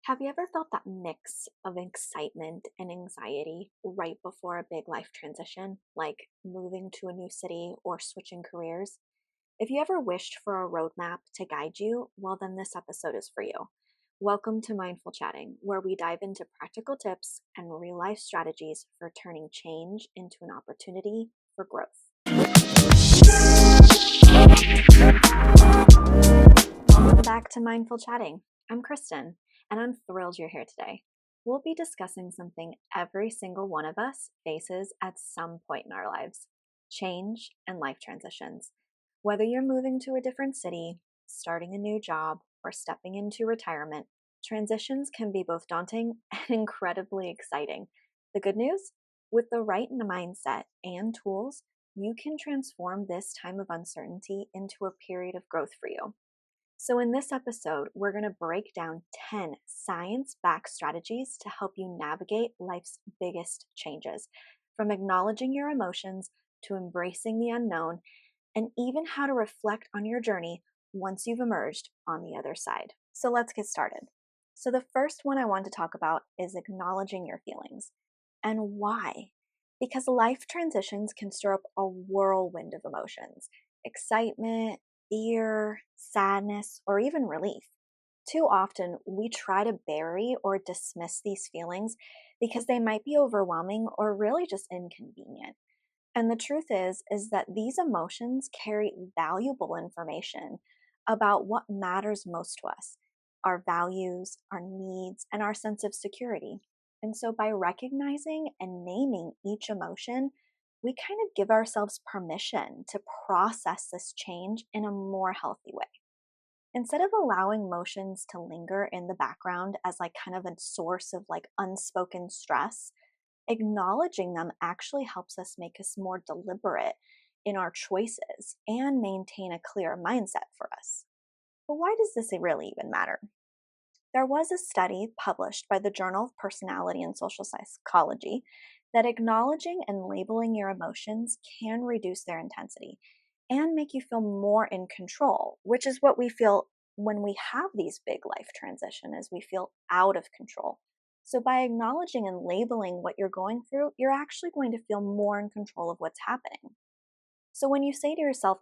Have you ever felt that mix of excitement and anxiety right before a big life transition, like moving to a new city or switching careers? If you ever wished for a roadmap to guide you, well, then this episode is for you. Welcome to Mindful Chatting, where we dive into practical tips and real life strategies for turning change into an opportunity for growth. Welcome back to Mindful Chatting. I'm Kristen, and I'm thrilled you're here today. We'll be discussing something every single one of us faces at some point in our lives: change and life transitions. Whether you're moving to a different city, starting a new job, or stepping into retirement, transitions can be both daunting and incredibly exciting. The good news? With the right mindset and tools, you can transform this time of uncertainty into a period of growth for you. So, in this episode, we're going to break down 10 science backed strategies to help you navigate life's biggest changes, from acknowledging your emotions to embracing the unknown, and even how to reflect on your journey once you've emerged on the other side. So, let's get started. So, the first one I want to talk about is acknowledging your feelings. And why? Because life transitions can stir up a whirlwind of emotions: excitement, fear, sadness, or even relief. Too often, we try to bury or dismiss these feelings because they might be overwhelming or really just inconvenient. And the truth is that these emotions carry valuable information about what matters most to us: our values, our needs, and our sense of security. And so by recognizing and naming each emotion, we kind of give ourselves permission to process this change in a more healthy way. Instead of allowing emotions to linger in the background as like kind of a source of like unspoken stress, acknowledging them actually helps us make us more deliberate in our choices and maintain a clear mindset for us. But why does this really even matter? There was a study published by the Journal of Personality and Social Psychology that acknowledging and labeling your emotions can reduce their intensity and make you feel more in control, which is what we feel when we have these big life transitions, we feel out of control. So by acknowledging and labeling what you're going through, you're actually going to feel more in control of what's happening. So when you say to yourself,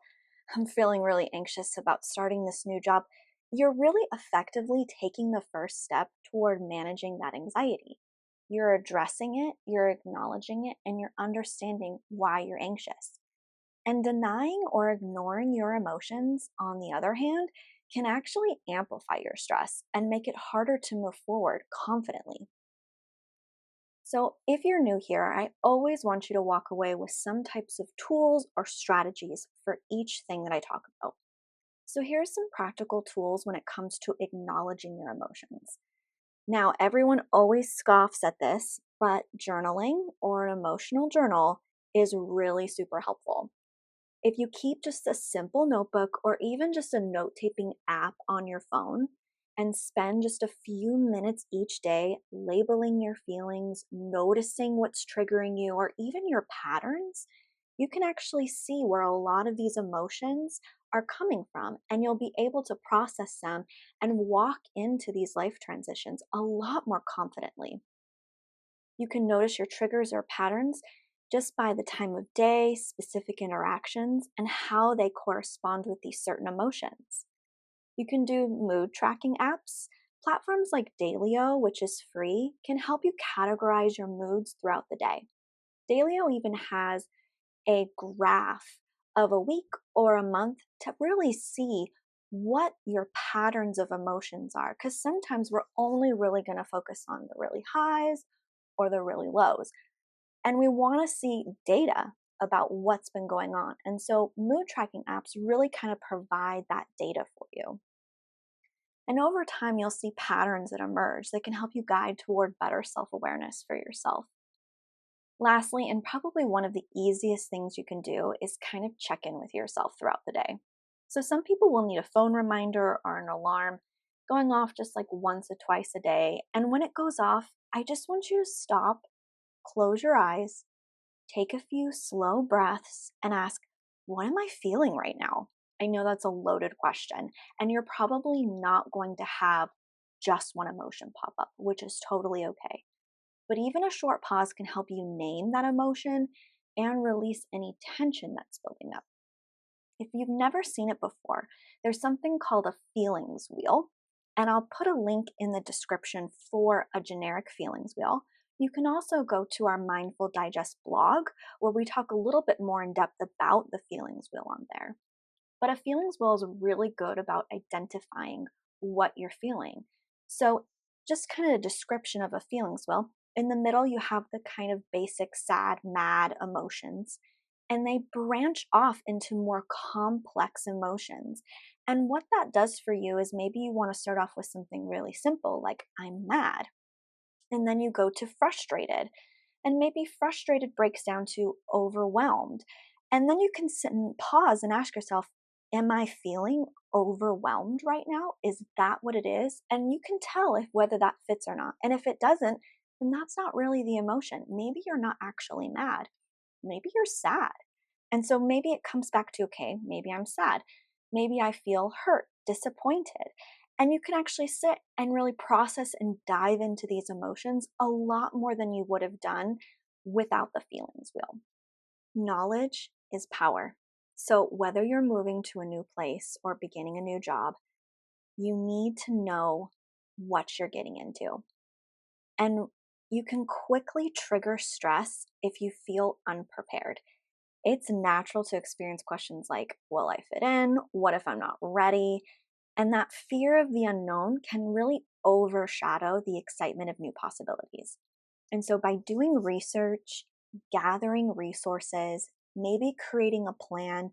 I'm feeling really anxious about starting this new job, you're really effectively taking the first step toward managing that anxiety. You're addressing it, you're acknowledging it, and you're understanding why you're anxious. And denying or ignoring your emotions, on the other hand, can actually amplify your stress and make it harder to move forward confidently. So, if you're new here, I always want you to walk away with some types of tools or strategies for each thing that I talk about. So, here's some practical tools when it comes to acknowledging your emotions. Now, everyone always scoffs at this, but journaling or an emotional journal is really super helpful. If you keep just a simple notebook or even just a note taking app on your phone and spend just a few minutes each day labeling your feelings, noticing what's triggering you, or even your patterns, you can actually see where a lot of these emotions are coming from, and you'll be able to process them and walk into these life transitions a lot more confidently. You can notice your triggers or patterns just by the time of day, specific interactions, and how they correspond with these certain emotions. You can do mood tracking apps. Platforms like Dailyo, which is free, can help you categorize your moods throughout the day. Dailyo even has a graph of a week or a month to really see what your patterns of emotions are, because sometimes we're only really going to focus on the really highs or the really lows. And we want to see data about what's been going on. And so mood tracking apps really kind of provide that data for you. And over time, you'll see patterns that emerge that can help you guide toward better self awareness for yourself. Lastly, and probably one of the easiest things you can do, is kind of check in with yourself throughout the day. So some people will need a phone reminder or an alarm going off just like once or twice a day. And when it goes off, I just want you to stop, close your eyes, take a few slow breaths, and ask, what am I feeling right now? I know that's a loaded question, and you're probably not going to have just one emotion pop up, which is totally okay. But even a short pause can help you name that emotion and release any tension that's building up. If you've never seen it before, there's something called a feelings wheel, and I'll put a link in the description for a generic feelings wheel. You can also go to our Mindful Digest blog where we talk a little bit more in depth about the feelings wheel on there. But a feelings wheel is really good about identifying what you're feeling. So, just kind of a description of a feelings wheel. In the middle, you have the kind of basic sad, mad emotions, and they branch off into more complex emotions. And what that does for you is maybe you want to start off with something really simple, like I'm mad. And then you go to frustrated. And maybe frustrated breaks down to overwhelmed. And then you can sit and pause and ask yourself, am I feeling overwhelmed right now? Is that what it is? And you can tell if whether that fits or not. And if it doesn't, then that's not really the emotion. Maybe you're not actually mad. Maybe you're sad. And so maybe it comes back to, okay, maybe I'm sad. Maybe I feel hurt, disappointed. And you can actually sit and really process and dive into these emotions a lot more than you would have done without the feelings wheel. Knowledge is power. So whether you're moving to a new place or beginning a new job, you need to know what you're getting into. And you can quickly trigger stress if you feel unprepared. It's natural to experience questions like, will I fit in? What if I'm not ready? And that fear of the unknown can really overshadow the excitement of new possibilities. And so, by doing research, gathering resources, maybe creating a plan,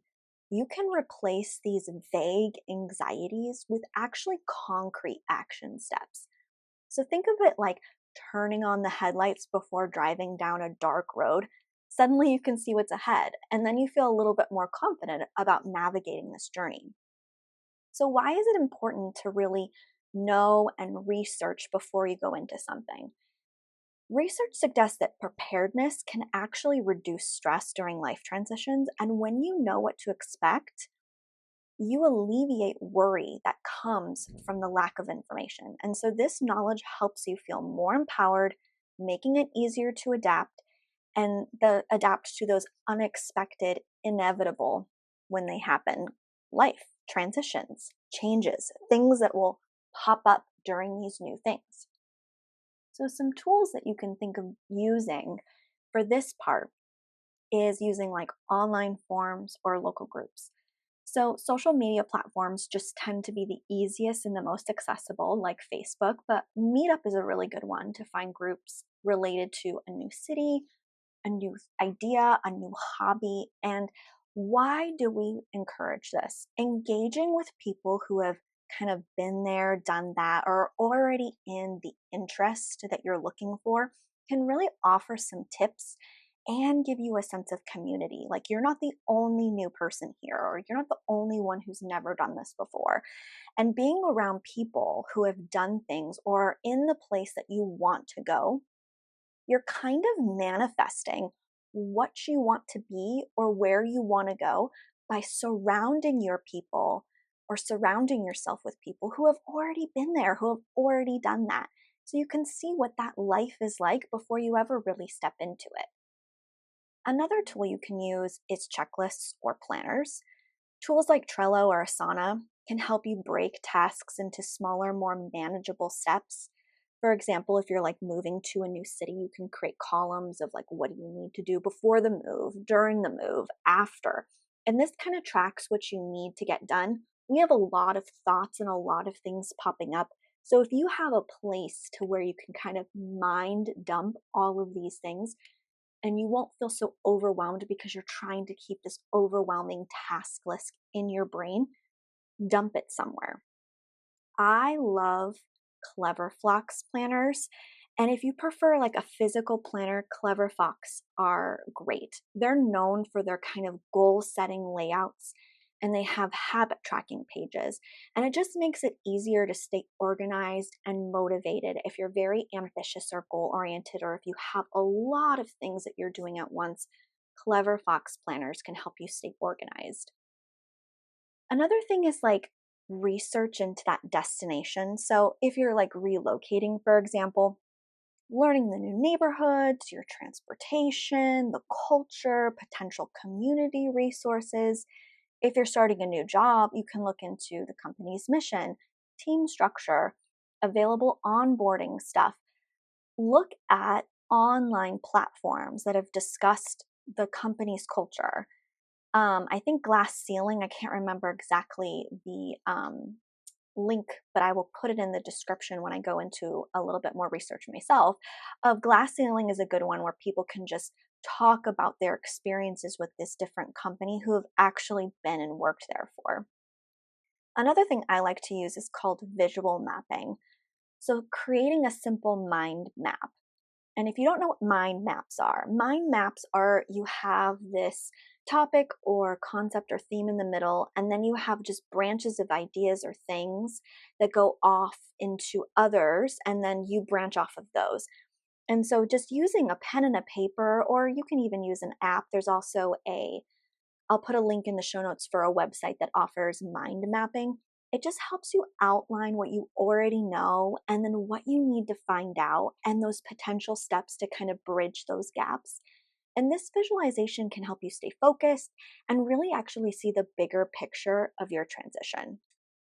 you can replace these vague anxieties with actually concrete action steps. So, think of it like turning on the headlights before driving down a dark road. Suddenly, you can see what's ahead, and then you feel a little bit more confident about navigating this journey. So, why is it important to really know and research before you go into something? Research suggests that preparedness can actually reduce stress during life transitions. And when you know what to expect, you alleviate worry that comes from the lack of information. And so, this knowledge helps you feel more empowered, making it easier to adapt and adapt to those unexpected, inevitable when they happen life transitions, changes, things that will pop up during these new things. So, some tools that you can think of using for this part is using like online forums or local groups. So, social media platforms just tend to be the easiest and the most accessible, like Facebook, but Meetup is a really good one to find groups related to a new city, a new idea, a new hobby. And why do we encourage this? Engaging with people who have kind of been there, done that, or already in the interest that you're looking for can really offer some tips and give you a sense of community. Like you're not the only new person here, or you're not the only one who's never done this before. And being around people who have done things or are in the place that you want to go, you're kind of manifesting what you want to be or where you want to go by surrounding your people or surrounding yourself with people who have already been there, who have already done that. So you can see what that life is like before you ever really step into it. Another tool you can use is checklists or planners. Tools like Trello or Asana can help you break tasks into smaller, more manageable steps. For example, if you're like moving to a new city, you can create columns of like what do you need to do before the move, during the move, after. And this kind of tracks what you need to get done. We have a lot of thoughts and a lot of things popping up. So if you have a place to where you can kind of mind dump all of these things, and you won't feel so overwhelmed because you're trying to keep this overwhelming task list in your brain, dump it somewhere. I love Clever Fox planners. And if you prefer like a physical planner, Clever Fox are great. They're known for their kind of goal setting layouts, and they have habit tracking pages. And it just makes it easier to stay organized and motivated if you're very ambitious or goal oriented, or if you have a lot of things that you're doing at once. Clever Fox planners can help you stay organized. Another thing is like research into that destination. So if you're like relocating, for example, learning the new neighborhoods, your transportation, the culture, potential community resources. If you're starting a new job, you can look into the company's mission, team structure, available onboarding stuff. Look at online platforms that have discussed the company's culture. I think Glass Ceiling, I can't remember exactly the link, but I will put it in the description when I go into a little bit more research myself. Of Glass Ceiling is a good one where people can just talk about their experiences with this different company who have actually been and worked there for. Another thing I like to use is called visual mapping. So creating a simple mind map. And if you don't know what mind maps are you have this topic or concept or theme in the middle, and then you have just branches of ideas or things that go off into others, and then you branch off of those. And so just using a pen and a paper, or you can even use an app. There's also I'll put a link in the show notes for a website that offers mind mapping. It just helps you outline what you already know and then what you need to find out and those potential steps to kind of bridge those gaps. And this visualization can help you stay focused and really actually see the bigger picture of your transition.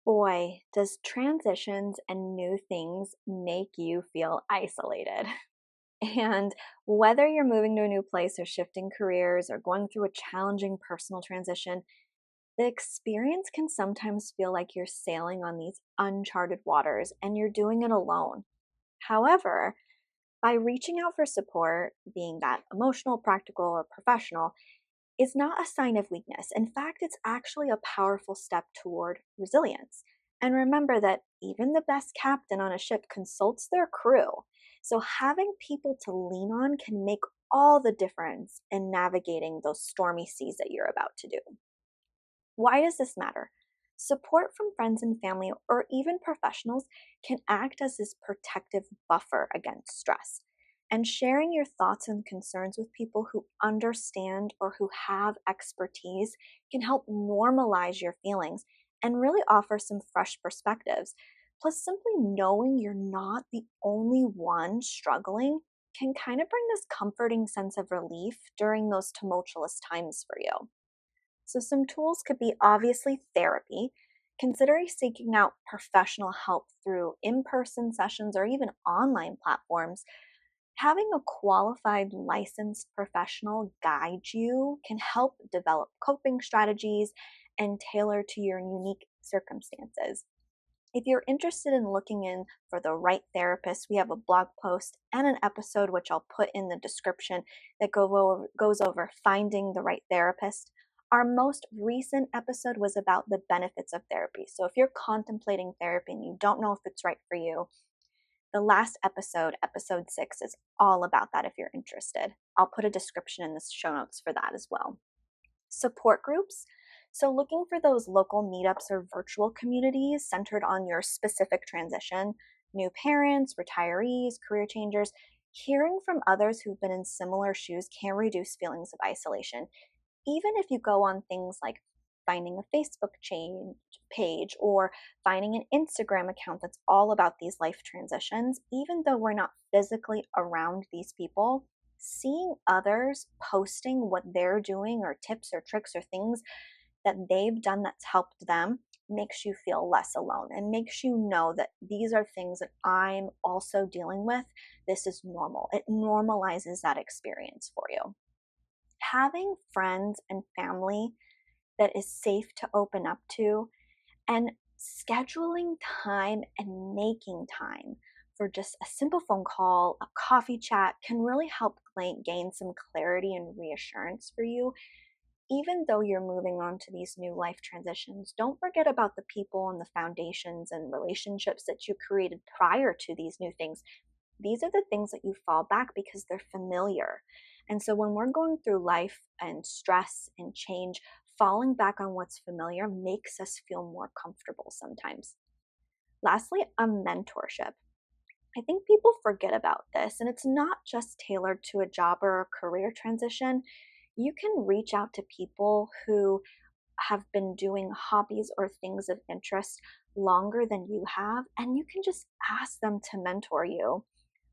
Boy, does transitions and new things make you feel isolated. And whether you're moving to a new place or shifting careers or going through a challenging personal transition, the experience can sometimes feel like you're sailing on these uncharted waters and you're doing it alone. However, by reaching out for support, being that emotional, practical, or professional, is not a sign of weakness. In fact, it's actually a powerful step toward resilience. And remember that even the best captain on a ship consults their crew. So having people to lean on can make all the difference in navigating those stormy seas that you're about to do. Why does this matter? Support from friends and family or even professionals can act as this protective buffer against stress. And sharing your thoughts and concerns with people who understand or who have expertise can help normalize your feelings and really offer some fresh perspectives. Plus, simply knowing you're not the only one struggling can kind of bring this comforting sense of relief during those tumultuous times for you. So, some tools could be obviously therapy. Consider seeking out professional help through in person sessions or even online platforms. Having a qualified licensed professional guide you can help develop coping strategies and tailor to your unique circumstances. If you're interested in looking in for the right therapist, we have a blog post and an episode, which I'll put in the description, that goes over finding the right therapist. Our most recent episode was about the benefits of therapy. So if you're contemplating therapy and you don't know if it's right for you, the last episode, episode 6, is all about that if you're interested. I'll put a description in the show notes for that as well. Support groups. So, looking for those local meetups or virtual communities centered on your specific transition, new parents, retirees, career changers. Hearing from others who've been in similar shoes can reduce feelings of isolation. Even if you go on things like finding a Facebook page or finding an Instagram account that's all about these life transitions, even though we're not physically around these people, seeing others posting what they're doing or tips or tricks or things that they've done that's helped them makes you feel less alone and makes you know that these are things that I'm also dealing with. This is normal. It normalizes that experience for you. Having friends and family that is safe to open up to, and scheduling time and making time for just a simple phone call, a coffee chat can really help gain some clarity and reassurance for you. Even though you're moving on to these new life transitions, don't forget about the people and the foundations and relationships that you created prior to these new things. These are the things that you fall back because they're familiar. And so when we're going through life and stress and change, falling back on what's familiar makes us feel more comfortable sometimes. Lastly, a mentorship. I think people forget about this, and it's not just tailored to a job or a career transition. You can reach out to people who have been doing hobbies or things of interest longer than you have, and you can just ask them to mentor you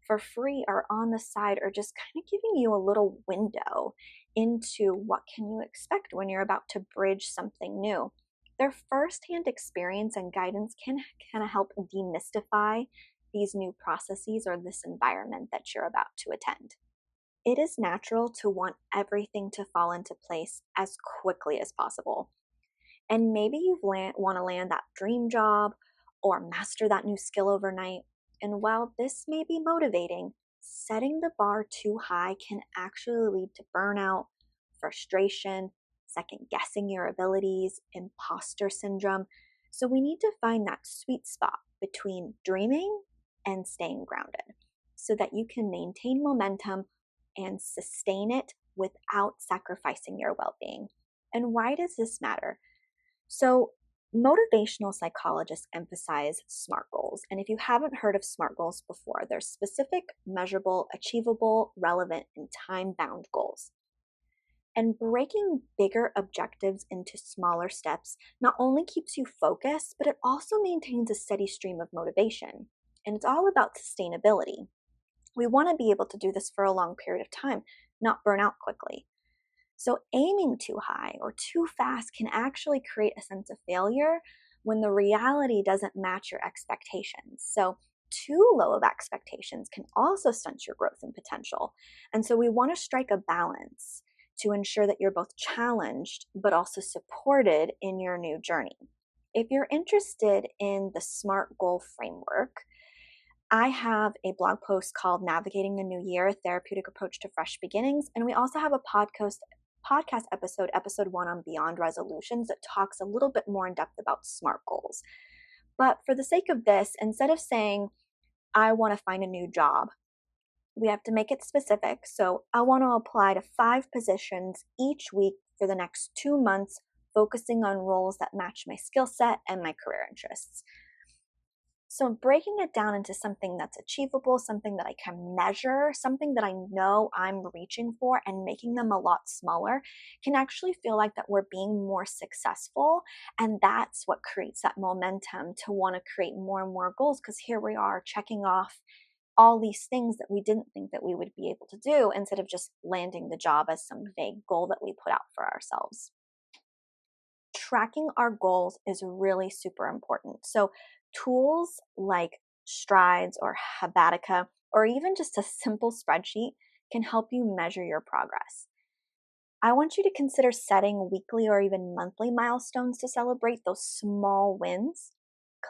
for free or on the side, or just kind of giving you a little window into what can you expect when you're about to bridge something new. Their firsthand experience and guidance can kind of help demystify these new processes or this environment that you're about to attend. It is natural to want everything to fall into place as quickly as possible. And maybe you want to land that dream job or master that new skill overnight. And while this may be motivating, setting the bar too high can actually lead to burnout, frustration, second guessing your abilities, imposter syndrome. So we need to find that sweet spot between dreaming and staying grounded so that you can maintain momentum and sustain it without sacrificing your well being. And why does this matter? So, motivational psychologists emphasize SMART goals. And if you haven't heard of SMART goals before, they're specific, measurable, achievable, relevant, and time bound goals. And breaking bigger objectives into smaller steps not only keeps you focused, but it also maintains a steady stream of motivation. And it's all about sustainability. We want to be able to do this for a long period of time, not burn out quickly. So aiming too high or too fast can actually create a sense of failure when the reality doesn't match your expectations. So too low of expectations can also stunt your growth and potential. And so we want to strike a balance to ensure that you're both challenged but also supported in your new journey. If you're interested in the SMART goal framework, I have a blog post called Navigating the New Year, Therapeutic Approach to Fresh Beginnings. And we also have a podcast episode 1 on Beyond Resolutions that talks a little bit more in depth about SMART goals. But for the sake of this, instead of saying, I want to find a new job, we have to make it specific. So I want to apply to 5 positions each week for the next 2 months, focusing on roles that match my skill set and my career interests. So breaking it down into something that's achievable, something that I can measure, something that I know I'm reaching for, and making them a lot smaller can actually feel like that we're being more successful. And that's what creates that momentum to want to create more and more goals, because here we are checking off all these things that we didn't think that we would be able to do, instead of just landing the job as some vague goal that we put out for ourselves. Tracking our goals is really super important. So tools like Strides or Habatica, or even just a simple spreadsheet, can help you measure your progress. I want you to consider setting weekly or even monthly milestones to celebrate those small wins.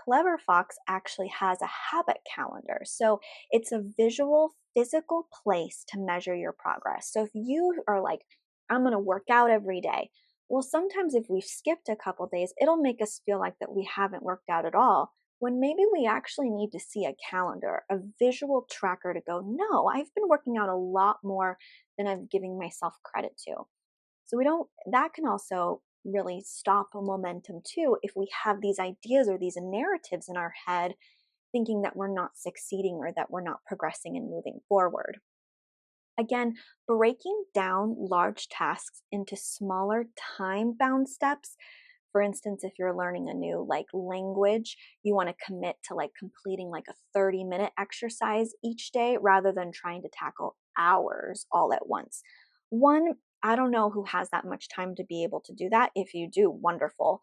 Clever Fox actually has a habit calendar. So it's a visual, physical place to measure your progress. So if you are like, I'm going to work out every day, well, sometimes if we've skipped a couple days, it'll make us feel like that we haven't worked out at all, when maybe we actually need to see a calendar, a visual tracker to go, no, I've been working out a lot more than I'm giving myself credit to. So that can also really stop a momentum too if we have these ideas or these narratives in our head thinking that we're not succeeding or that we're not progressing and moving forward. Again, breaking down large tasks into smaller time-bound steps. For instance, if you're learning a new language, you want to commit to completing a 30-minute exercise each day rather than trying to tackle hours all at once. I don't know who has that much time to be able to do that. If you do, wonderful.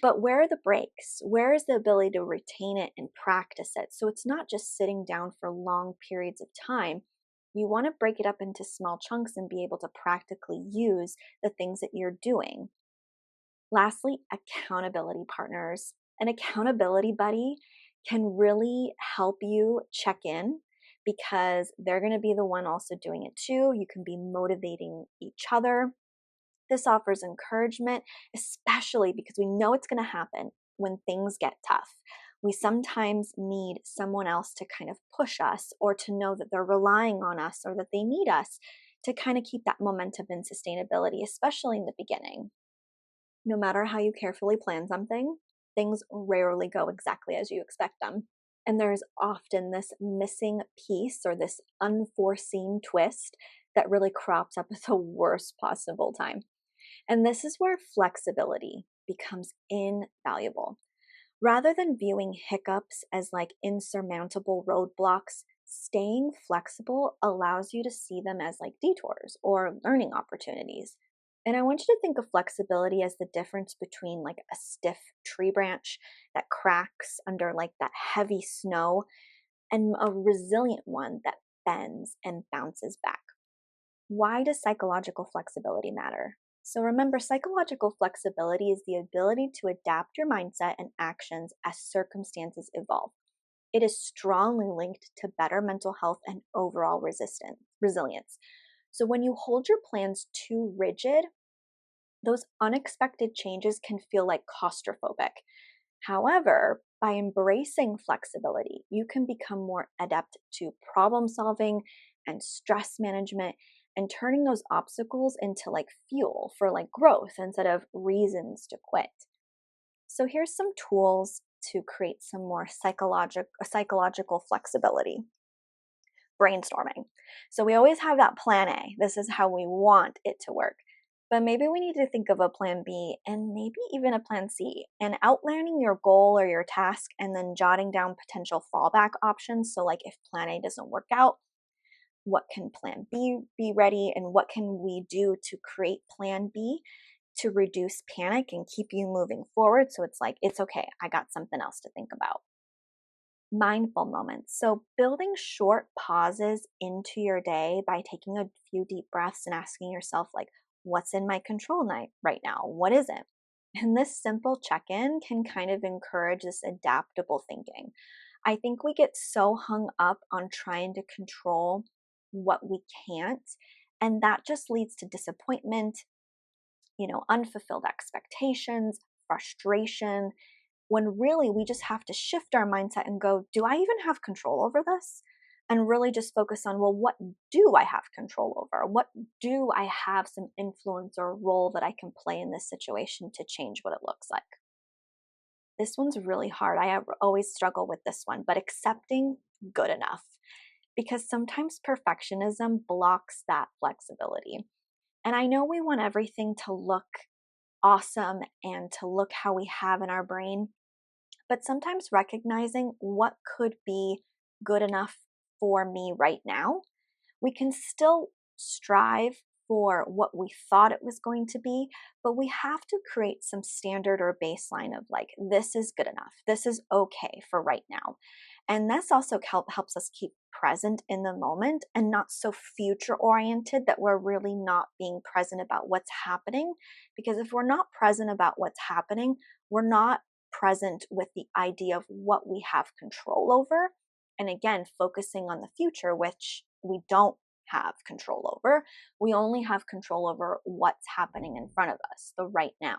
But where are the breaks? Where is the ability to retain it and practice it? So it's not just sitting down for long periods of time. You want to break it up into small chunks and be able to practically use the things that you're doing. Lastly, accountability partners. An accountability buddy can really help you check in, because they're going to be the one also doing it too. You can be motivating each other. This offers encouragement, especially because we know it's going to happen when things get tough. We sometimes need someone else to kind of push us, or to know that they're relying on us, or that they need us to kind of keep that momentum and sustainability, especially in the beginning. No matter how you carefully plan something, things rarely go exactly as you expect them. And there's often this missing piece or this unforeseen twist that really crops up at the worst possible time. And this is where flexibility becomes invaluable. Rather than viewing hiccups as like insurmountable roadblocks, staying flexible allows you to see them as like detours or learning opportunities. And I want you to think of flexibility as the difference between like a stiff tree branch that cracks under like that heavy snow and a resilient one that bends and bounces back. Why does psychological flexibility matter? So remember, psychological flexibility is the ability to adapt your mindset and actions as circumstances evolve. It is strongly linked to better mental health and overall resilience. So when you hold your plans too rigid, those unexpected changes can feel like claustrophobic. However, by embracing flexibility, you can become more adept to problem solving and stress management and turning those obstacles into like fuel for like growth instead of reasons to quit. So here's some tools to create some more psychological flexibility. Brainstorming. So we always have that plan A. This is how we want it to work. But maybe we need to think of a plan B and maybe even a plan C, and outlining your goal or your task and then jotting down potential fallback options. So, like if plan A doesn't work out, what can plan B be ready, and what can we do to create plan B to reduce panic and keep you moving forward? So it's like, it's okay, I got something else to think about. Mindful moments. So, building short pauses into your day by taking a few deep breaths and asking yourself, like, what's in my control right now? What isn't? And this simple check in can kind of encourage this adaptable thinking. I think we get so hung up on trying to control what we can't, and that just leads to disappointment, unfulfilled expectations, frustration, when really we just have to shift our mindset and go, do I even have control over this? And really just focus on, well, what do I have control over? What do I have some influence or role that I can play in this situation to change what it looks like? This one's really hard. Always struggle with this one, but accepting good enough, because sometimes perfectionism blocks that flexibility. And I know we want everything to look awesome and to look how we have in our brain, but sometimes recognizing what could be good enough for me right now, we can still strive for what we thought it was going to be, but we have to create some standard or baseline of like, this is good enough. This is okay for right now. And this also helps us keep present in the moment and not so future oriented that we're really not being present about what's happening. Because if we're not present about what's happening, we're not present with the idea of what we have control over. And again, focusing on the future, which we don't have control over. We only have control over what's happening in front of us, the right now.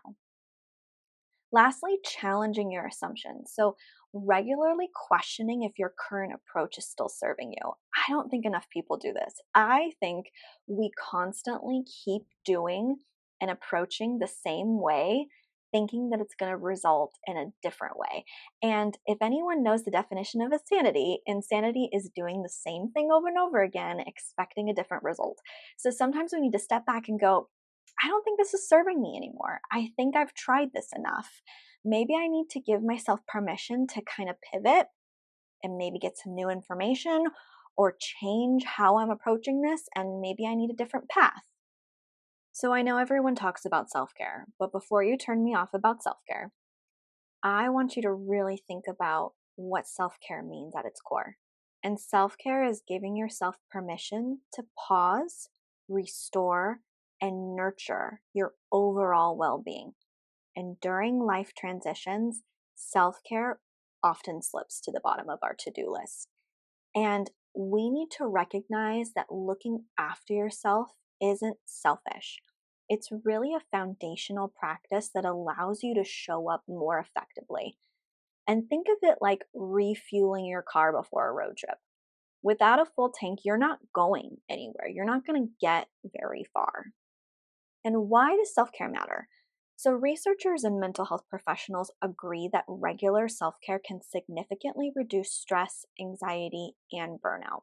Lastly, challenging your assumptions. So, regularly questioning if your current approach is still serving you. I don't think enough people do this. I think we constantly keep doing and approaching the same way, thinking that it's going to result in a different way. And if anyone knows the definition of insanity is doing the same thing over and over again, expecting a different result. So sometimes we need to step back and go, I don't think this is serving me anymore. I think I've tried this enough. Maybe I need to give myself permission to kind of pivot and maybe get some new information or change how I'm approaching this, and maybe I need a different path. So I know everyone talks about self-care, but before you turn me off about self-care, I want you to really think about what self-care means at its core. And self-care is giving yourself permission to pause, restore, and nurture your overall well-being. And during life transitions, self-care often slips to the bottom of our to-do list. And we need to recognize that looking after yourself isn't selfish. It's really a foundational practice that allows you to show up more effectively. And think of it like refueling your car before a road trip. Without a full tank, you're not going anywhere. You're not going to get very far. And why does self-care matter? So researchers and mental health professionals agree that regular self-care can significantly reduce stress, anxiety, and burnout.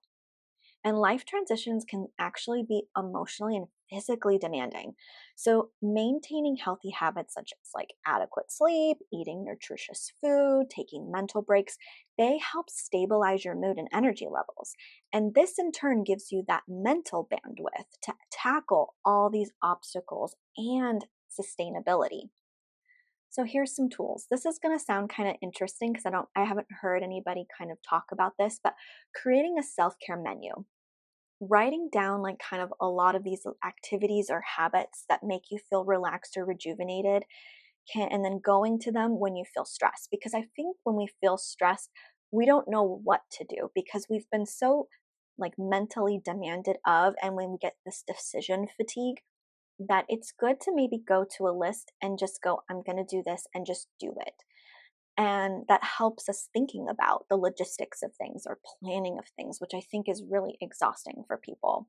And life transitions can actually be emotionally and physically demanding. So maintaining healthy habits such as like adequate sleep, eating nutritious food, taking mental breaks, they help stabilize your mood and energy levels. And this in turn gives you that mental bandwidth to tackle all these obstacles and sustainability. So here's some tools. This is going to sound kind of interesting because I haven't heard anybody kind of talk about this, but creating a self-care menu, writing down like kind of a lot of these activities or habits that make you feel relaxed or rejuvenated and then going to them when you feel stressed, because I think when we feel stressed, we don't know what to do because we've been so like mentally demanded of, and when we get this decision fatigue, that it's good to maybe go to a list and just go, I'm going to do this and just do it. And that helps us thinking about the logistics of things or planning of things, which I think is really exhausting for people.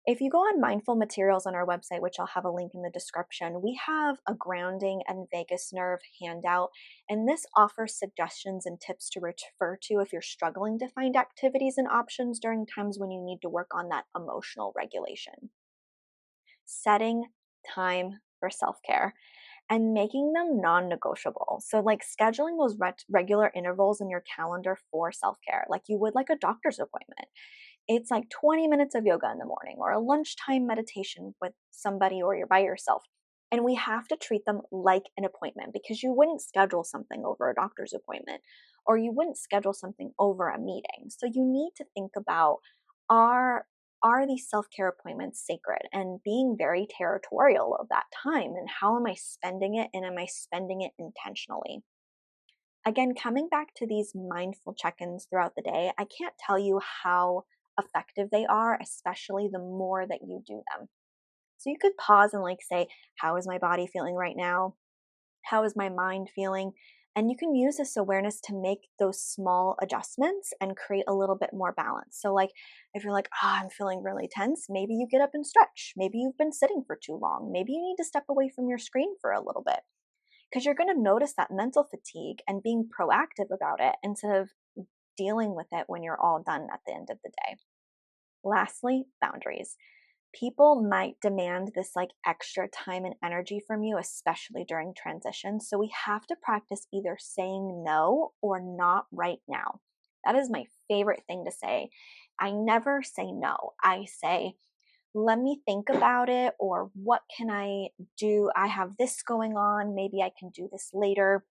If you go on Mindful Materials on our website, which I'll have a link in the description, we have a grounding and vagus nerve handout, and this offers suggestions and tips to refer to if you're struggling to find activities and options during times when you need to work on that emotional regulation. Setting time for self-care and making them non-negotiable. So like scheduling those regular intervals in your calendar for self-care, like you would like a doctor's appointment. It's like 20 minutes of yoga in the morning or a lunchtime meditation with somebody or you're by yourself. And we have to treat them like an appointment because you wouldn't schedule something over a doctor's appointment or you wouldn't schedule something over a meeting. So you need to think about, are are these self-care appointments sacred, and being very territorial of that time, and how am I spending it, and am I spending it intentionally? Again, coming back to these mindful check-ins throughout the day, I can't tell you how effective they are, especially the more that you do them. So you could pause and like say, how is my body feeling right now? How is my mind feeling? And you can use this awareness to make those small adjustments and create a little bit more balance. So, like, if you're like, I'm feeling really tense, maybe you get up and stretch. Maybe you've been sitting for too long. Maybe you need to step away from your screen for a little bit because you're going to notice that mental fatigue and being proactive about it instead of dealing with it when you're all done at the end of the day. Lastly, boundaries. People might demand this like extra time and energy from you, especially during transition. So we have to practice either saying no or not right now. That is my favorite thing to say. I never say no. I say, let me think about it, or what can I do? I have this going on. Maybe I can do this later.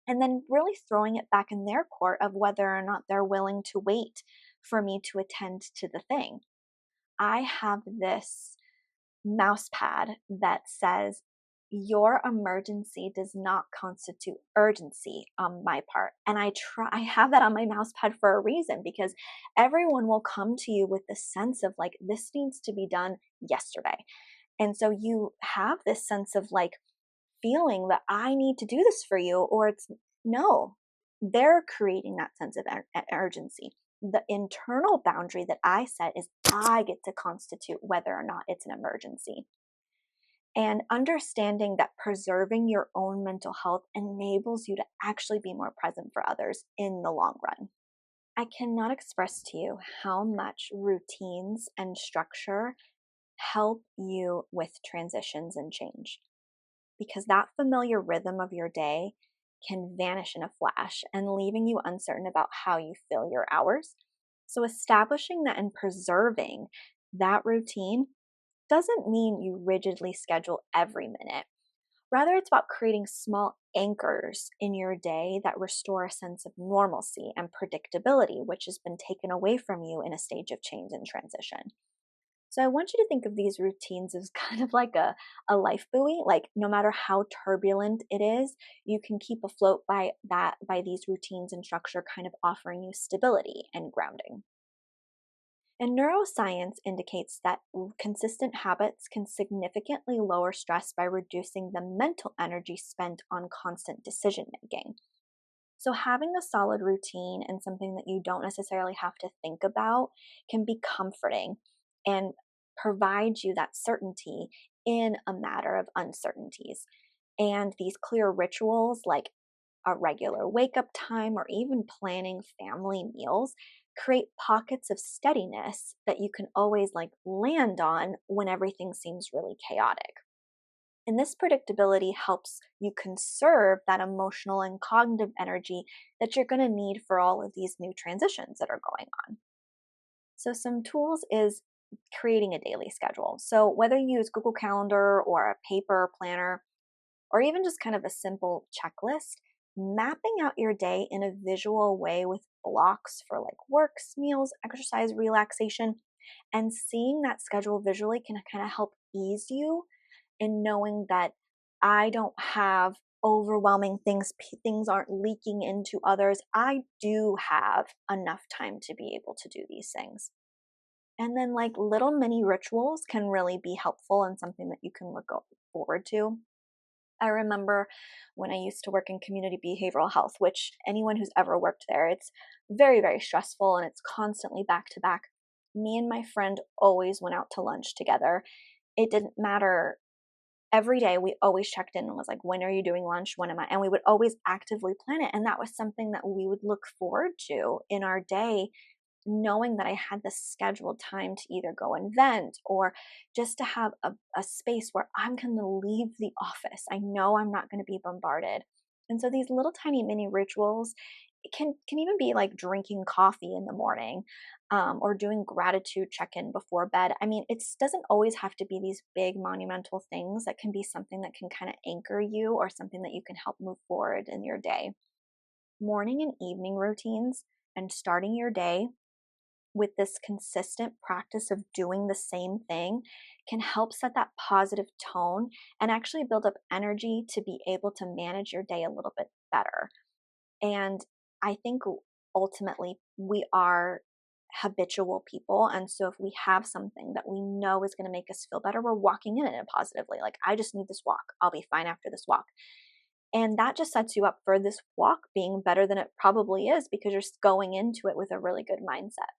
And then really throwing it back in their court of whether or not they're willing to wait for me to attend to the thing. I have this mouse pad that says, your emergency does not constitute urgency on my part. And I have that on my mouse pad for a reason, because everyone will come to you with the sense of like, this needs to be done yesterday. And so you have this sense of like feeling that I need to do this for you, or it's no, they're creating that sense of urgency. The internal boundary that I set is I get to constitute whether or not it's an emergency. And understanding that preserving your own mental health enables you to actually be more present for others in the long run. I cannot express to you how much routines and structure help you with transitions and change, because that familiar rhythm of your day can vanish in a flash and leaving you uncertain about how you fill your hours. So establishing that and preserving that routine doesn't mean you rigidly schedule every minute. Rather, it's about creating small anchors in your day that restore a sense of normalcy and predictability, which has been taken away from you in a stage of change and transition. So I want you to think of these routines as kind of like a life buoy. Like no matter how turbulent it is, you can keep afloat by these routines and structure kind of offering you stability and grounding. And neuroscience indicates that consistent habits can significantly lower stress by reducing the mental energy spent on constant decision making. So having a solid routine and something that you don't necessarily have to think about can be comforting and provide you that certainty in a matter of uncertainties. And these clear rituals like a regular wake up time or even planning family meals create pockets of steadiness that you can always like land on when everything seems really chaotic. And this predictability helps you conserve that emotional and cognitive energy that you're going to need for all of these new transitions that are going on. So, some tools is creating a daily schedule. So, whether you use Google Calendar or a paper planner, or even just kind of a simple checklist, mapping out your day in a visual way with blocks for like works, meals, exercise, relaxation, and seeing that schedule visually can kind of help ease you in knowing that I don't have overwhelming things, things aren't leaking into others. I do have enough time to be able to do these things. And then, like little mini rituals can really be helpful and something that you can look forward to. I remember when I used to work in community behavioral health, which anyone who's ever worked there, it's very, very stressful and it's constantly back to back. Me and my friend always went out to lunch together. It didn't matter. Every day we always checked in and was like, when are you doing lunch? When am I? And we would always actively plan it. And that was something that we would look forward to in our day, knowing that I had this scheduled time to either go and vent or just to have a space where I'm going to leave the office. I know I'm not going to be bombarded. And so these little tiny mini rituals, it can even be like drinking coffee in the morning, or doing gratitude check-in before bed. I mean, it doesn't always have to be these big monumental things. That can be something that can kind of anchor you or something that you can help move forward in your day. Morning and evening routines and starting your day with this consistent practice of doing the same thing can help set that positive tone and actually build up energy to be able to manage your day a little bit better. And I think ultimately we are habitual people. And so if we have something that we know is going to make us feel better, we're walking in it positively. Like, I just need this walk. I'll be fine after this walk. And that just sets you up for this walk being better than it probably is because you're going into it with a really good mindset.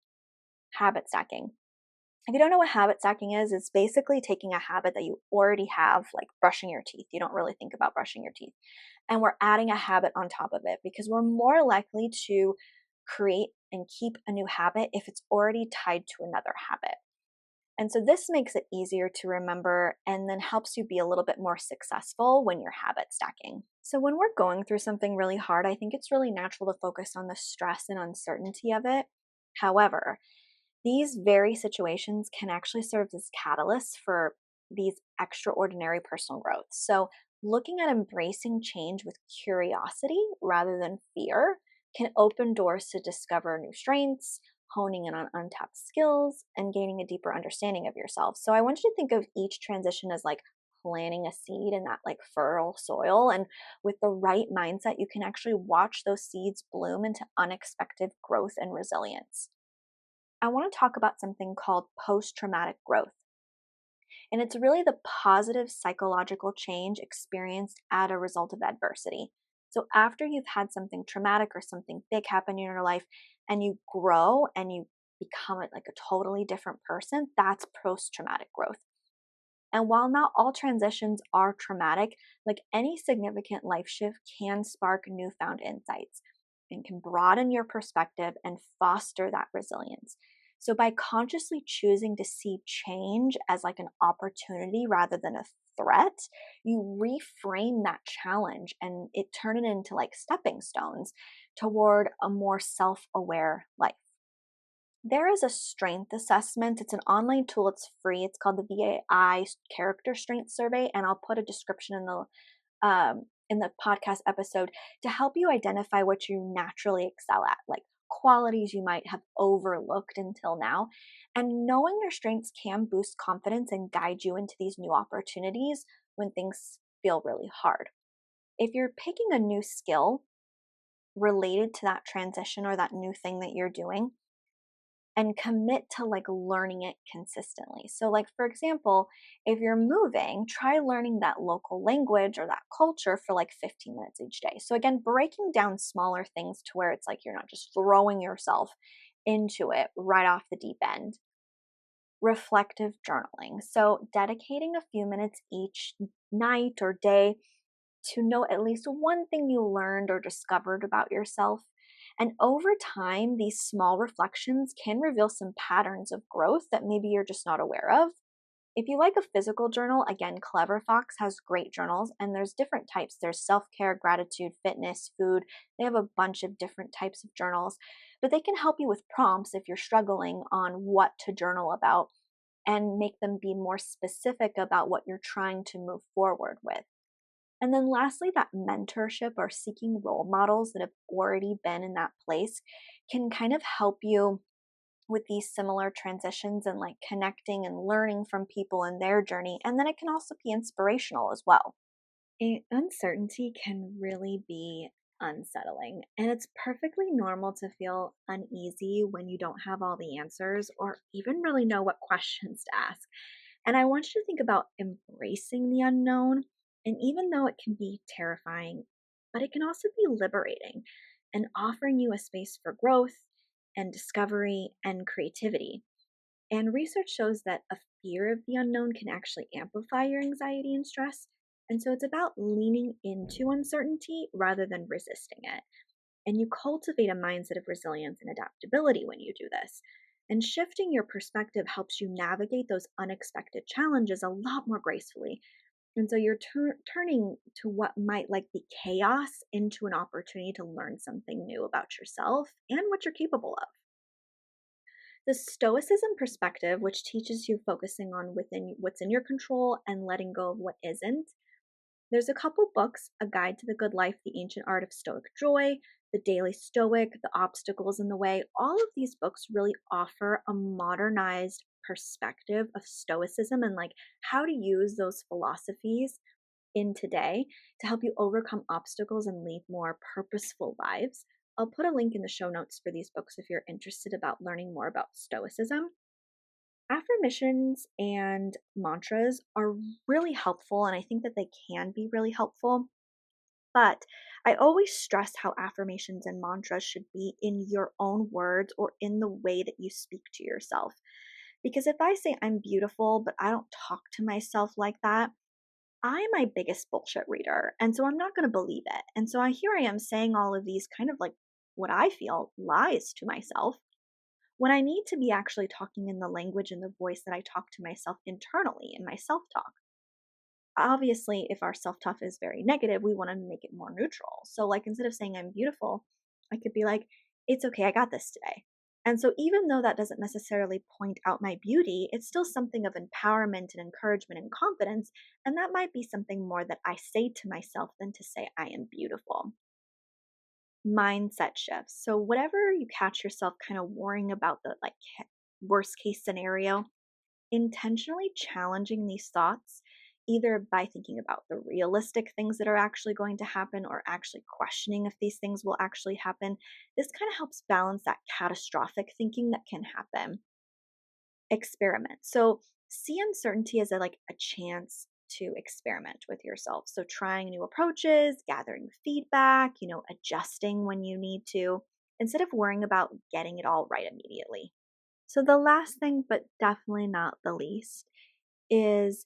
Habit stacking. If you don't know what habit stacking is, it's basically taking a habit that you already have, like brushing your teeth. You don't really think about brushing your teeth. And we're adding a habit on top of it because we're more likely to create and keep a new habit if it's already tied to another habit. And so this makes it easier to remember and then helps you be a little bit more successful when you're habit stacking. So when we're going through something really hard, I think it's really natural to focus on the stress and uncertainty of it. However, these very situations can actually serve as catalysts for these extraordinary personal growth. So, looking at embracing change with curiosity rather than fear can open doors to discover new strengths, honing in on untapped skills, and gaining a deeper understanding of yourself. So, I want you to think of each transition as like planting a seed in that like fertile soil. And with the right mindset, you can actually watch those seeds bloom into unexpected growth and resilience. I want to talk about something called post traumatic growth. And it's really the positive psychological change experienced as a result of adversity. So, after you've had something traumatic or something big happen in your life and you grow and you become like a totally different person, that's post traumatic growth. And while not all transitions are traumatic, like any significant life shift can spark newfound insights and can broaden your perspective and foster that resilience. So by consciously choosing to see change as like an opportunity rather than a threat, you reframe that challenge and it turn it into like stepping stones toward a more self-aware life. There is a strength assessment. It's an online tool. It's free. It's called the VAI Character Strength Survey, and I'll put a description in the podcast episode to help you identify what you naturally excel at, like qualities you might have overlooked until now. And knowing your strengths can boost confidence and guide you into these new opportunities when things feel really hard. If you're picking a new skill related to that transition or that new thing that you're doing, and commit to like learning it consistently. So like for example, if you're moving, try learning that local language or that culture for like 15 minutes each day. So again, breaking down smaller things to where it's like you're not just throwing yourself into it right off the deep end. Reflective journaling. So dedicating a few minutes each night or day to know at least one thing you learned or discovered about yourself. And over time, these small reflections can reveal some patterns of growth that maybe you're just not aware of. If you like a physical journal, again, Clever Fox has great journals, and there's different types. There's self care, gratitude, fitness, food. They have a bunch of different types of journals, but they can help you with prompts if you're struggling on what to journal about and make them be more specific about what you're trying to move forward with. And then lastly, that mentorship or seeking role models that have already been in that place can kind of help you with these similar transitions and like connecting and learning from people in their journey. And then it can also be inspirational as well. Uncertainty can really be unsettling, and it's perfectly normal to feel uneasy when you don't have all the answers or even really know what questions to ask. And I want you to think about embracing the unknown. And even though it can be terrifying, but it can also be liberating and offering you a space for growth and discovery and creativity. And research shows that a fear of the unknown can actually amplify your anxiety and stress. And so it's about leaning into uncertainty rather than resisting it. And you cultivate a mindset of resilience and adaptability when you do this. And shifting your perspective helps you navigate those unexpected challenges a lot more gracefully. And so you're turning to what might like be chaos into an opportunity to learn something new about yourself and what you're capable of. The Stoicism perspective, which teaches you focusing on within what's in your control and letting go of what isn't. There's a couple books: A Guide to the Good Life, The Ancient Art of Stoic Joy, The Daily Stoic, The Obstacles in the Way. All of these books really offer a modernized perspective of Stoicism and like how to use those philosophies in today to help you overcome obstacles and lead more purposeful lives. I'll put a link in the show notes for these books if you're interested about learning more about Stoicism. Affirmations and mantras are really helpful, and I think that they can be really helpful. But I always stress how affirmations and mantras should be in your own words or in the way that you speak to yourself. Because if I say I'm beautiful, but I don't talk to myself like that, I'm my biggest bullshit reader. And so I'm not going to believe it. And so here I am saying all of these kind of like what I feel lies to myself when I need to be actually talking in the language and the voice that I talk to myself internally in my self talk. Obviously, if our self talk is very negative, we want to make it more neutral. So, like, instead of saying I'm beautiful, I could be like, it's okay, I got this today. And so, even though that doesn't necessarily point out my beauty, it's still something of empowerment and encouragement and confidence. And that might be something more that I say to myself than to say I am beautiful. Mindset shifts. So, whatever you catch yourself kind of worrying about the like worst case scenario, intentionally challenging these thoughts, either by thinking about the realistic things that are actually going to happen or actually questioning if these things will actually happen, this kind of helps balance that catastrophic thinking that can happen. Experiment. So see uncertainty as a chance to experiment with yourself. So trying new approaches, gathering feedback, adjusting when you need to, instead of worrying about getting it all right immediately. So the last thing, but definitely not the least, is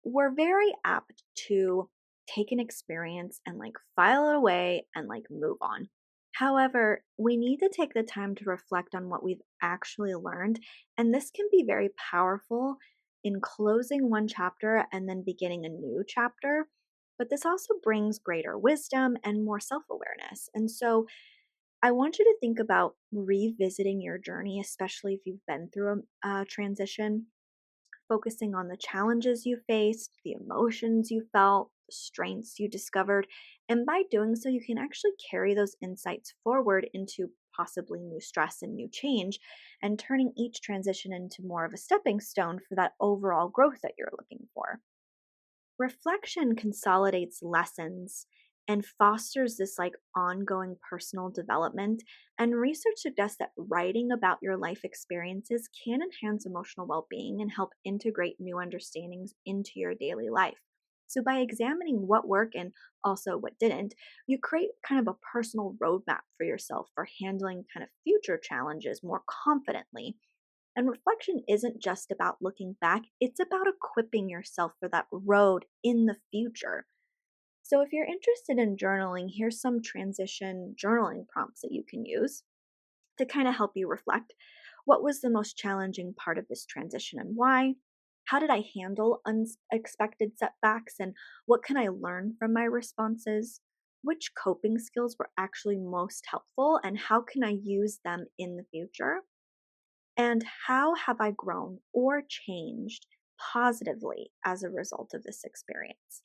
we're very apt to take an experience and like file it away and like move on. However, we need to take the time to reflect on what we've actually learned, and this can be very powerful in closing one chapter and then beginning a new chapter. But this also brings greater wisdom and more self awareness. And so I want you to think about revisiting your journey, especially if you've been through a transition, focusing on the challenges you faced, the emotions you felt, the strengths you discovered. And by doing so, you can actually carry those insights forward into possibly new stress and new change, and turning each transition into more of a stepping stone for that overall growth that you're looking for. Reflection consolidates lessons and fosters this like ongoing personal development. And research suggests that writing about your life experiences can enhance emotional well being and help integrate new understandings into your daily life. So, by examining what worked and also what didn't, you create kind of a personal roadmap for yourself for handling kind of future challenges more confidently. And reflection isn't just about looking back, it's about equipping yourself for that road in the future. So, if you're interested in journaling, here's some transition journaling prompts that you can use to kind of help you reflect. What was the most challenging part of this transition and why? How did I handle unexpected setbacks and what can I learn from my responses? Which coping skills were actually most helpful and how can I use them in the future? And how have I grown or changed positively as a result of this experience?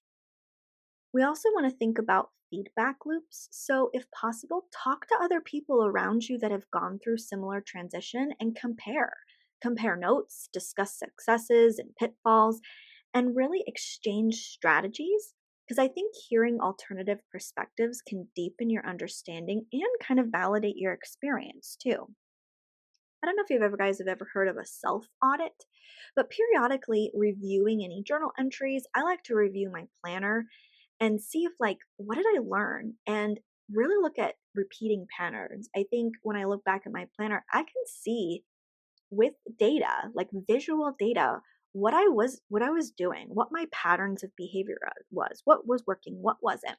We also want to think about feedback loops. So, if possible, talk to other people around you that have gone through similar transition and compare. Compare notes, discuss successes and pitfalls, and really exchange strategies. Because I think hearing alternative perspectives can deepen your understanding and kind of validate your experience too. I don't know if guys have ever heard of a self audit, but periodically reviewing any journal entries, I like to review my planner and see if what did I learn and really look at repeating patterns. I think when I look back at my planner, I can see with data, like visual data, what I was doing, what my patterns of behavior was, what was working, what wasn't.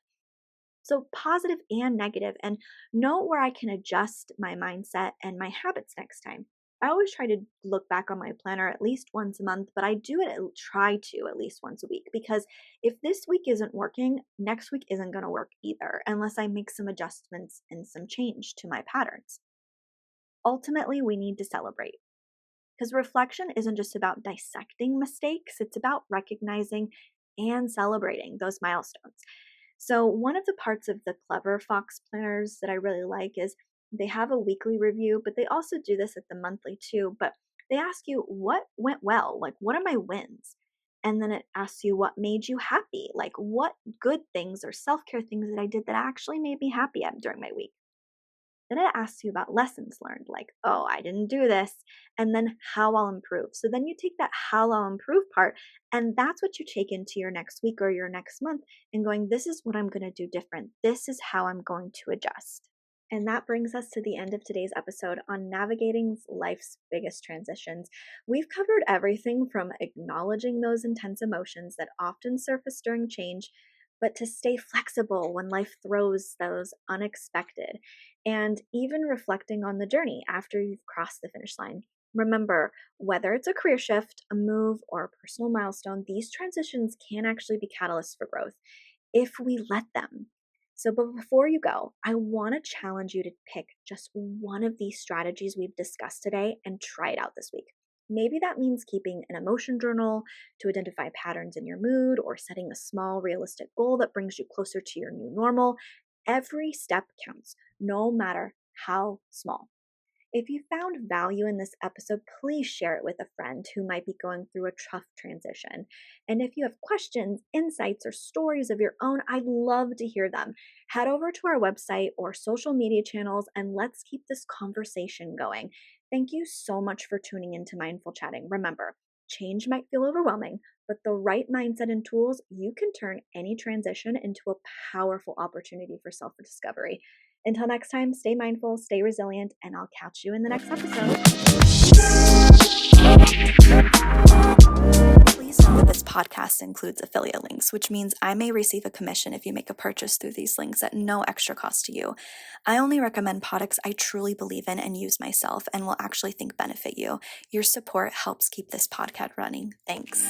So positive and negative, and know where I can adjust my mindset and my habits next time. I always try to look back on my planner at least once a month, but I do it try to at least once a week because if this week isn't working, next week isn't going to work either unless I make some adjustments and some change to my patterns. Ultimately, we need to celebrate because reflection isn't just about dissecting mistakes, it's about recognizing and celebrating those milestones. So, one of the parts of the Clever Fox planners that I really like is they have a weekly review, but they also do this at the monthly too. But they ask you what went well, like what are my wins? And then it asks you what made you happy, like what good things or self care things that I did that actually made me happy during my week. Then it asks you about lessons learned, like, oh, I didn't do this, and then how I'll improve. So then you take that how I'll improve part, and that's what you take into your next week or your next month and going, this is what I'm going to do different. This is how I'm going to adjust. And that brings us to the end of today's episode on navigating life's biggest transitions. We've covered everything from acknowledging those intense emotions that often surface during change, but to stay flexible when life throws those unexpected, and even reflecting on the journey after you've crossed the finish line. Remember, whether it's a career shift, a move, or a personal milestone, these transitions can actually be catalysts for growth if we let them. So, but before you go, I want to challenge you to pick just one of these strategies we've discussed today and try it out this week. Maybe that means keeping an emotion journal to identify patterns in your mood or setting a small, realistic goal that brings you closer to your new normal. Every step counts, no matter how small. If you found value in this episode, please share it with a friend who might be going through a tough transition. And if you have questions, insights, or stories of your own, I'd love to hear them. Head over to our website or social media channels and let's keep this conversation going. Thank you so much for tuning into Mindful Chatting. Remember, change might feel overwhelming, but the right mindset and tools, you can turn any transition into a powerful opportunity for self-discovery. Until next time, stay mindful, stay resilient, and I'll catch you in the next episode. Please note that this podcast includes affiliate links, which means I may receive a commission if you make a purchase through these links at no extra cost to you. I only recommend products I truly believe in and use myself and will actually think benefit you. Your support helps keep this podcast running. Thanks.